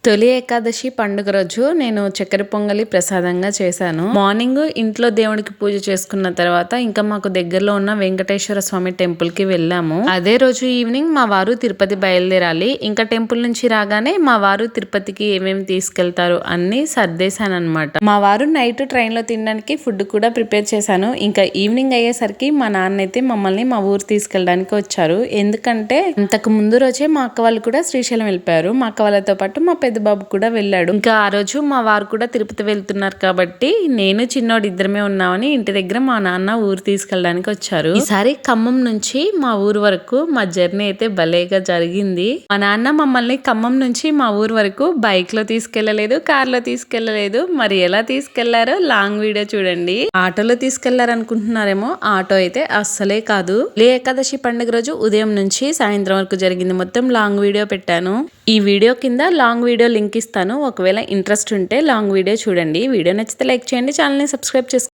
తొలి ఏకాదశి పండుగ రోజు నేను చక్కెర పొంగలి ప్రసాదంగా చేశాను. మార్నింగ్ ఇంట్లో దేవుడికి పూజ చేసుకున్న తర్వాత ఇంకా మాకు దగ్గరలో ఉన్న వెంకటేశ్వర స్వామి టెంపుల్ కి వెళ్ళాము. అదే రోజు ఈవినింగ్ మా వారు తిరుపతి బయలుదేరాలి. ఇంకా టెంపుల్ నుంచి రాగానే మా వారు తిరుపతికి ఏమేమి తీసుకెళ్తారు అన్ని సర్దేశాను అనమాట. మా వారు నైట్ ట్రైన్ లో తినడానికి ఫుడ్ కూడా ప్రిపేర్ చేశాను. ఇంకా ఈవినింగ్ అయ్యేసరికి మా నాన్న అయితే మమ్మల్ని మా ఊరు తీసుకెళ్ళడానికి వచ్చారు. ఎందుకంటే అంతకు ముందు రోజే మా అక్క వాళ్ళు కూడా శ్రీశైలం వెళ్ళిపోయారు. మా అక్క వాళ్ళతో పాటు మా పెద్ద బాబు కూడా వెళ్ళాడు. ఇంకా ఆ రోజు మా వారు కూడా తిరుపతి వెళ్తున్నారు కాబట్టి నేను చిన్నోడు ఇద్దరమే ఉన్నామని ఇంటి దగ్గర మా నాన్న ఊరు తీసుకెళ్ళడానికి వచ్చారు. ఈసారి ఖమ్మం నుంచి మా ఊరు వరకు మా జర్నీ అయితే భలేగా జరిగింది. మా నాన్న మమ్మల్ని ఖమ్మం నుంచి మా ఊరు వరకు బైక్ లో తీసుకెళ్లలేదు, కార్ లో తీసుకెళ్లలేదు. మరి ఎలా తీసుకెళ్లారో లాంగ్ వీడియో చూడండి. ఆటోలో తీసుకెళ్లారు అనుకుంటున్నారేమో, ఆటో అయితే అస్సలే కాదు. ఏకాదశి పండుగ రోజు ఉదయం నుంచి సాయంత్రం వరకు జరిగింది మొత్తం లాంగ్ వీడియో పెట్టాను. ఈ వీడియో కింద లాంగ్ వీడియో లింక్ ఇస్తాను. ఒకవేళ ఇంట్రెస్ట్ ఉంటే లాంగ్ వీడియో చూడండి. వీడియో నచ్చితే లైక్ చేయండి, ఛానల్ని సబ్స్క్రైబ్ చేసుకోండి.